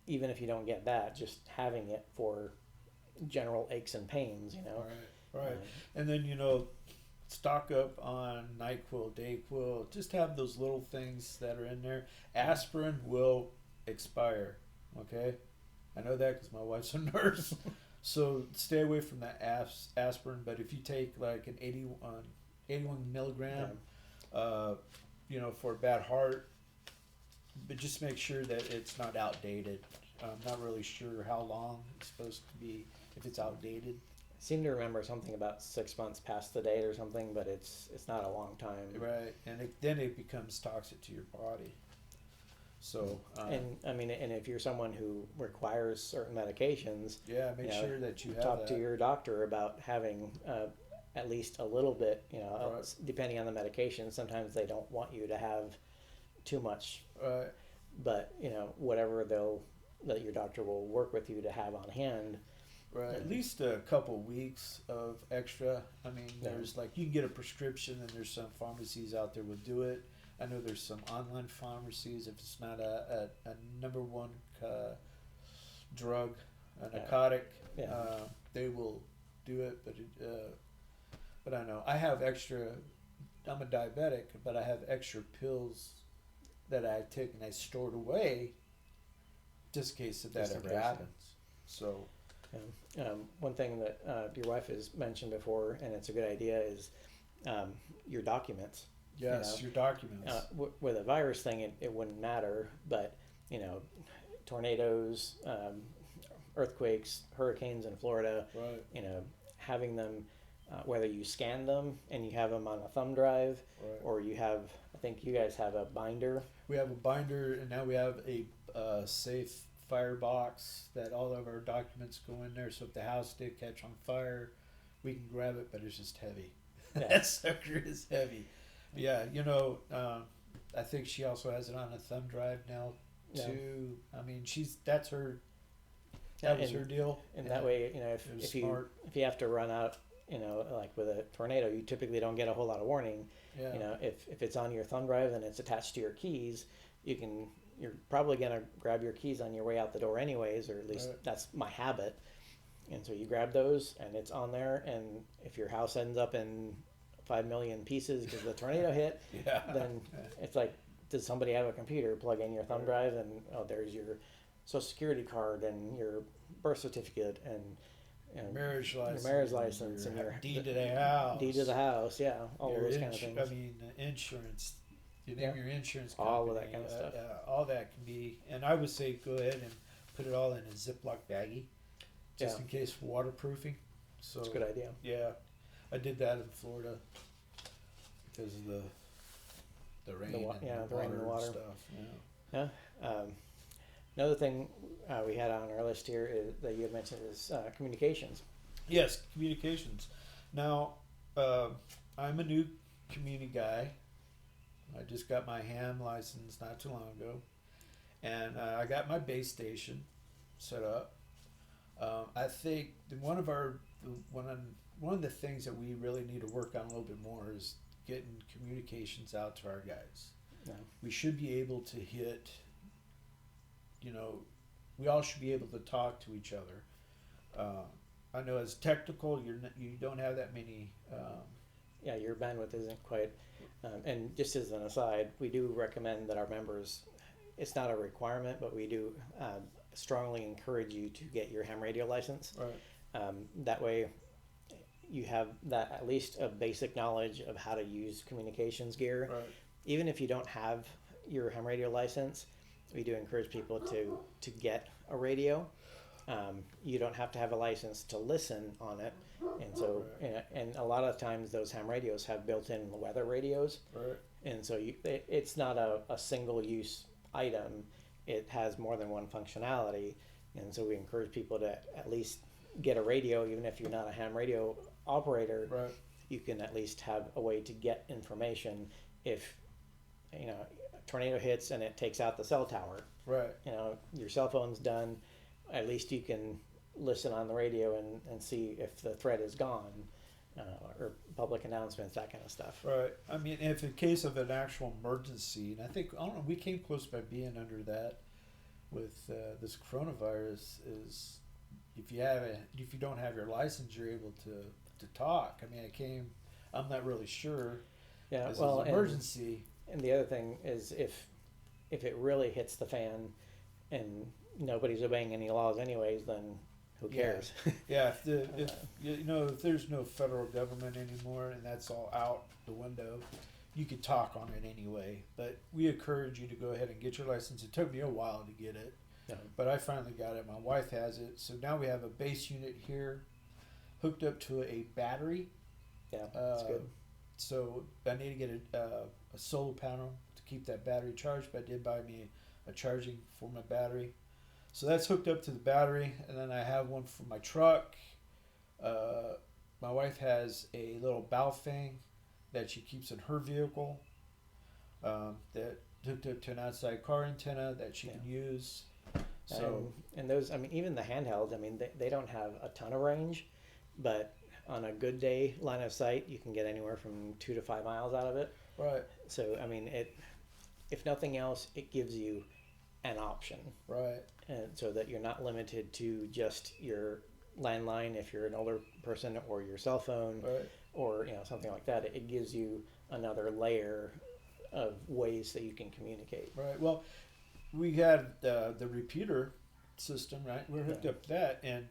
Speaker 1: even if you don't get that, just having it for general aches and pains,
Speaker 2: Right. And then stock up on NyQuil, Dayquil. Just have those little things that are in there. Aspirin will expire. Okay, I know that because my wife's a nurse. So stay away from that aspirin. But if you take like an 81 milligram, for a bad heart, but just make sure that it's not outdated. I'm not really sure how long it's supposed to be if it's outdated.
Speaker 1: I seem to remember something about 6 months past the date or something, but it's not a long time.
Speaker 2: Right, and then it becomes toxic to your body. So,
Speaker 1: And I mean, and if you're someone who requires certain medications,
Speaker 2: yeah, make sure that you have
Speaker 1: talk
Speaker 2: that.
Speaker 1: to your doctor about having at least a little bit.
Speaker 2: Right.
Speaker 1: Depending on the medication, sometimes they don't want you to have too much,
Speaker 2: Right,
Speaker 1: but whatever that your doctor will work with you to have on hand.
Speaker 2: right. At least a couple weeks of extra. I mean,
Speaker 1: Yeah.
Speaker 2: there's like you can get a prescription, and there's some pharmacies out there will do it. I know there's some online pharmacies if it's not a number one drug, a narcotic,
Speaker 1: Yeah.
Speaker 2: they will do it. But I know I have extra. I'm a diabetic, but I have extra pills that I take and I stored away, just in case if that
Speaker 1: Just in
Speaker 2: ever
Speaker 1: case.
Speaker 2: happens. So.
Speaker 1: One thing that your wife has mentioned before, and it's a good idea, is your documents.
Speaker 2: Yes, your documents.
Speaker 1: With a virus thing, it wouldn't matter, but tornadoes, earthquakes, hurricanes in Florida,
Speaker 2: Right.
Speaker 1: Having them, whether you scan them and you have them on a thumb drive,
Speaker 2: Right.
Speaker 1: or I think you guys have a binder.
Speaker 2: We have a binder, and now we have a safe firebox that all of our documents go in there. So if the house did catch on fire, we can grab it, but it's just heavy.
Speaker 1: Yeah.
Speaker 2: That sucker is heavy. Yeah, I think she also has it on a thumb drive now
Speaker 1: Yeah.
Speaker 2: too. I mean, that was her deal.
Speaker 1: And that way,
Speaker 2: it was
Speaker 1: if
Speaker 2: smart.
Speaker 1: you have to run out, like with a tornado, you typically don't get a whole lot of warning.
Speaker 2: Yeah.
Speaker 1: If it's on your thumb drive and it's attached to your keys, you're probably gonna grab your keys on your way out the door anyways, or at least
Speaker 2: Right.
Speaker 1: that's my habit. And so you grab those, and it's on there. And if your house ends up in 5 million pieces because the tornado hit,
Speaker 2: Yeah.
Speaker 1: then it's like, does somebody have a computer? Plug in your thumb drive, and there's your Social Security card and your birth certificate and
Speaker 2: Marriage license.
Speaker 1: your marriage license and your
Speaker 2: deed to the house.
Speaker 1: deed to the house, yeah, all
Speaker 2: Your
Speaker 1: those kind of things.
Speaker 2: I mean, insurance. You name
Speaker 1: Yeah.
Speaker 2: your insurance company.
Speaker 1: All of that kind of stuff.
Speaker 2: All that can be, and I would say go ahead and put it all in a Ziploc baggie, just
Speaker 1: Yeah.
Speaker 2: in case for waterproofing. So
Speaker 1: That's a good idea.
Speaker 2: yeah, I did that in Florida because of the the rain
Speaker 1: the rain and the
Speaker 2: and
Speaker 1: water
Speaker 2: stuff. Yeah.
Speaker 1: Yeah. Another thing we had on our list here that you had mentioned is communications.
Speaker 2: Yes, communications. Now, I'm a new community guy. I just got my ham license not too long ago, and I got my base station set up. I think one of the things that we really need to work on a little bit more is getting communications out to our guys.
Speaker 1: Yeah.
Speaker 2: We should be able to hit. You know, we all should be able to talk to each other. I know as technical, you don't have that many.
Speaker 1: Yeah, your bandwidth isn't quite. And just as an aside, we do recommend that our members. It's not a requirement, but we do strongly encourage you to get your ham radio license.
Speaker 2: Right.
Speaker 1: That way, you have that at least a basic knowledge of how to use communications gear.
Speaker 2: Right.
Speaker 1: Even if you don't have your ham radio license, we do encourage people to get a radio. You don't have to have a license to listen on it, and so and a lot of times those ham radios have built-in weather radios,
Speaker 2: Right.
Speaker 1: and so it's not a single-use item. It has more than one functionality, and so we encourage people to at least get a radio, even if you're not a ham radio operator.
Speaker 2: Right.
Speaker 1: You can at least have a way to get information if a tornado hits and it takes out the cell tower.
Speaker 2: Right.
Speaker 1: Your cell phone's done. At least you can listen on the radio and see if the threat is gone, or public announcements, that kind of stuff.
Speaker 2: Right. I mean, if in case of an actual emergency, and I don't know, we came close by being under that with this coronavirus. Is if you don't have your license, you're able to talk. I mean, I'm not really sure.
Speaker 1: Yeah.
Speaker 2: This
Speaker 1: Well,
Speaker 2: is an emergency.
Speaker 1: And the other thing is if it really hits the fan and nobody's obeying any laws anyways, then who cares?
Speaker 2: Yeah, if there's no federal government anymore and that's all out the window, you could talk on it anyway. But we encourage you to go ahead and get your license. It took me a while to get it, but I finally got it. My wife has it, so now we have a base unit here, hooked up to a battery.
Speaker 1: Yeah, that's good.
Speaker 2: So I need to get a solar panel to keep that battery charged. But I did buy me a charging for my battery. So that's hooked up to the battery, and then I have one for my truck. My wife has a little Baofeng that she keeps in her vehicle, that hooked up to an outside car antenna that she can use. So
Speaker 1: and those, I mean, even the handhelds, I mean, they don't have a ton of range, but on a good day, line of sight, you can get anywhere from 2 to 5 miles out of it.
Speaker 2: Right.
Speaker 1: So I mean, if nothing else, it gives you an option.
Speaker 2: Right.
Speaker 1: And so that you're not limited to just your landline if you're an older person, or your cell phone,
Speaker 2: Right.
Speaker 1: or something like that. It gives you another layer of ways that you can communicate.
Speaker 2: Right. Well, we had the repeater system, right? We're hooked up to that, and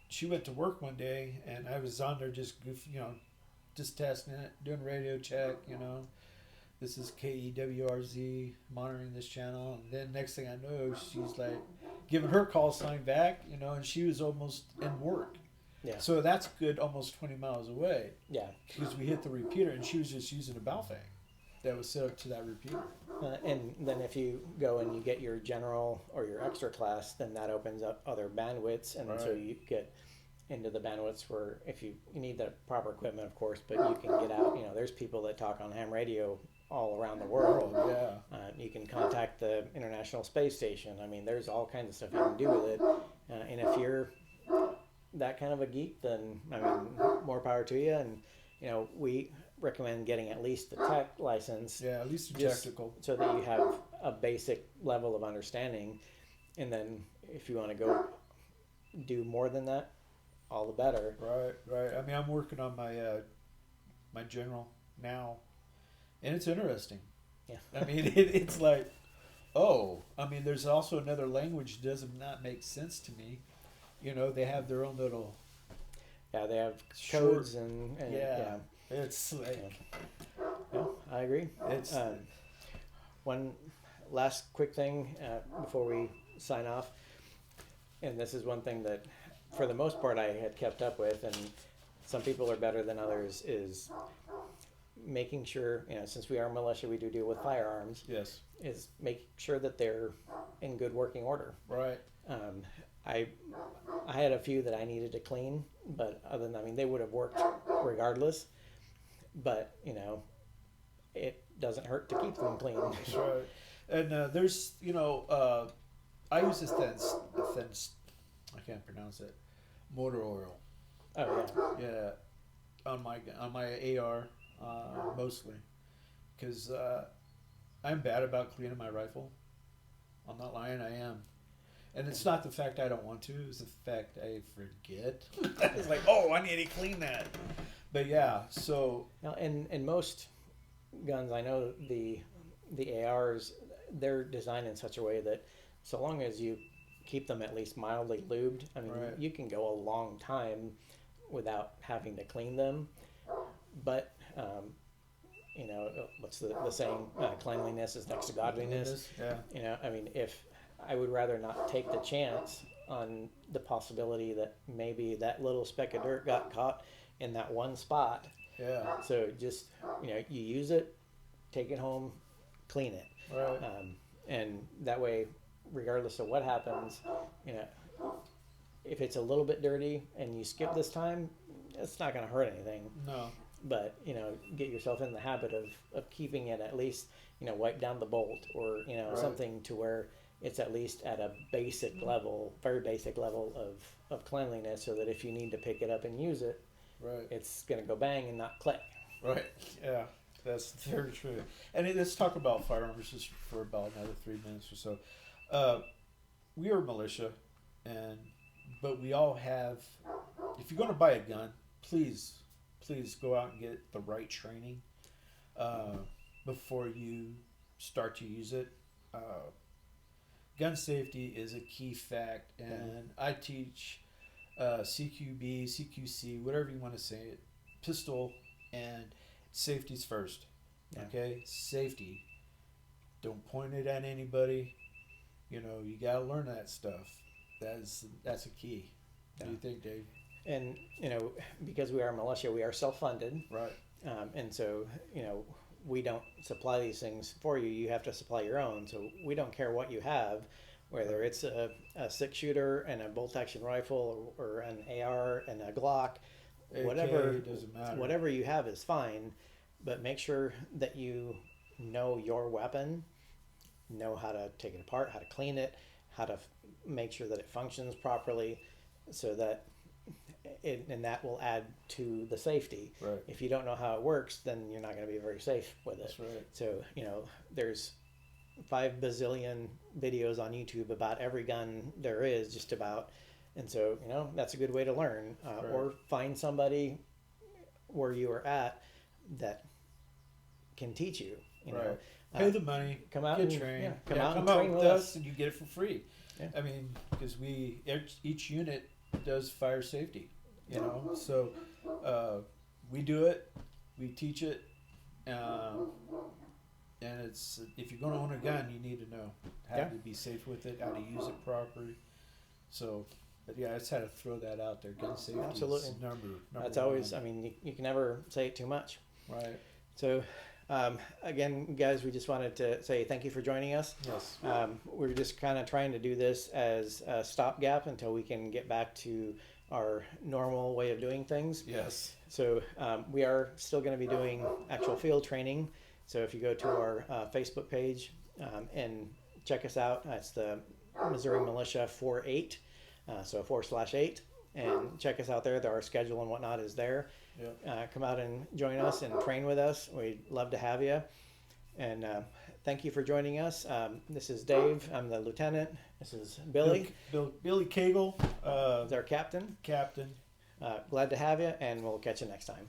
Speaker 2: she went to work one day, and I was on there just just testing it, doing radio check, This is KEWRZ, monitoring this channel. And then next thing I know, she's like giving her call sign back, and she was almost in work.
Speaker 1: Yeah.
Speaker 2: So that's good, almost 20 miles away.
Speaker 1: Yeah.
Speaker 2: Because we hit the repeater, and she was just using a Baofeng that was set up to that repeater.
Speaker 1: And then if you go and you get your general or your extra class, then that opens up other bandwidths. And so you get into the bandwidths where if you need the proper equipment, of course, but you can get out. There's people that talk on ham radio all around the world.
Speaker 2: Yeah.
Speaker 1: You can contact the International Space Station. I mean, there's all kinds of stuff you can do with it. And if you're that kind of a geek, then I mean, more power to you. And we recommend getting at least the tech license.
Speaker 2: Yeah, at least technical,
Speaker 1: so that you have a basic level of understanding. And then if you want to go do more than that, all the better.
Speaker 2: Right. I mean, I'm working on my my general now, and it's interesting.
Speaker 1: Yeah.
Speaker 2: I mean, it's like, I mean, there's also another language that does not make sense to me. They have their own little.
Speaker 1: Yeah, they have codes and
Speaker 2: yeah. It's like.
Speaker 1: Yeah, I agree.
Speaker 2: It's
Speaker 1: one last quick thing before we sign off, and this is one thing that, for the most part, I had kept up with, and some people are better than others, is making sure, since we are militia, we do deal with firearms,
Speaker 2: Yes.
Speaker 1: is make sure that they're in good working order.
Speaker 2: Right.
Speaker 1: Um, I had a few that I needed to clean, but other than, I mean, they would have worked regardless. But it doesn't hurt to keep them clean.
Speaker 2: That's right. And there's, I use I can't pronounce it, motor oil.
Speaker 1: Oh yeah.
Speaker 2: Yeah, on my AR mostly, because I'm bad about cleaning my rifle. I'm not lying, I am. And it's not the fact I don't want to; it's the fact I forget. It's like, oh, I need to clean that. But yeah, so
Speaker 1: Now, in most guns, I know the ARs, they're designed in such a way that so long as you keep them at least mildly lubed, I mean,
Speaker 2: Right.
Speaker 1: you can go a long time without having to clean them. But what's the saying? Cleanliness is next to godliness.
Speaker 2: Yeah.
Speaker 1: I mean, if I would rather not take the chance on the possibility that maybe that little speck of dirt got caught in that one spot.
Speaker 2: Yeah.
Speaker 1: So just, you use it, take it home, clean it.
Speaker 2: Right.
Speaker 1: And that way, regardless of what happens, if it's a little bit dirty and you skip this time, it's not going to hurt anything.
Speaker 2: No.
Speaker 1: But, get yourself in the habit of keeping it at least, wipe down the bolt or,
Speaker 2: Right.
Speaker 1: something to where it's at least at a basic level, very basic level of cleanliness, so that if you need to pick it up and use it,
Speaker 2: Right.
Speaker 1: it's going to go bang and not click.
Speaker 2: Right. Yeah. That's very true. And let's talk about firearms just for about another 3 minutes or so. We are militia, but we all have. If you're going to buy a gun, please go out and get the right training before you start to use it. Gun safety is a key fact, and I teach CQB, CQC, whatever you want to say it, pistol, and safety's first.
Speaker 1: Yeah.
Speaker 2: Okay, safety. Don't point it at anybody. You gotta learn that stuff. That's a key. What do you think, Dave?
Speaker 1: And, because we are militia, we are self-funded.
Speaker 2: Right.
Speaker 1: And so, we don't supply these things for you. You have to supply your own. So we don't care what you have, whether it's a six-shooter and a bolt-action rifle or an AR and a Glock, whatever.
Speaker 2: Doesn't matter.
Speaker 1: Whatever you have is fine, but make sure that you know your weapon, know how to take it apart, how to clean it, how to make sure that it functions properly, so that and that will add to the safety.
Speaker 2: Right.
Speaker 1: If you don't know how it works, then you're not going to be very safe with it.
Speaker 2: That's right.
Speaker 1: So, there's 5 bazillion videos on YouTube about every gun there is, just about. And so, that's a good way to learn.
Speaker 2: Right.
Speaker 1: Or find somebody where you are at that can teach you.
Speaker 2: Right. Pay the money.
Speaker 1: Come out
Speaker 2: get
Speaker 1: and
Speaker 2: trained.
Speaker 1: come out and
Speaker 2: out
Speaker 1: train
Speaker 2: with
Speaker 1: with
Speaker 2: us,
Speaker 1: us.
Speaker 2: and you get it for free.
Speaker 1: Yeah.
Speaker 2: I mean, because each unit does fire safety. So we do it, we teach it, and it's if you're going to own a gun, you need to know how
Speaker 1: Yeah.
Speaker 2: to be safe with it, how to use it properly. So, but yeah, I just had to throw that out there. Gun safety
Speaker 1: Absolutely.
Speaker 2: is number
Speaker 1: That's always,
Speaker 2: one.
Speaker 1: I mean, you can never say it too much.
Speaker 2: Right.
Speaker 1: So, again, guys, we just wanted to say thank you for joining us.
Speaker 2: Yes.
Speaker 1: We're just kind of trying to do this as a stopgap until we can get back to our normal way of doing things.
Speaker 2: Yes.
Speaker 1: So we are still going to be doing actual field training. So if you go to our Facebook page and check us out, it's the Missouri Militia 48, so 4/8, and check us out there. Our schedule and whatnot is there.
Speaker 2: Yep.
Speaker 1: Come out and join us and train with us. We'd love to have you. And thank you for joining us. This is Dave. I'm the lieutenant. This is Billy.
Speaker 2: Billy Cagle,
Speaker 1: He's our captain.
Speaker 2: captain.
Speaker 1: Glad to have you, and we'll catch you next time.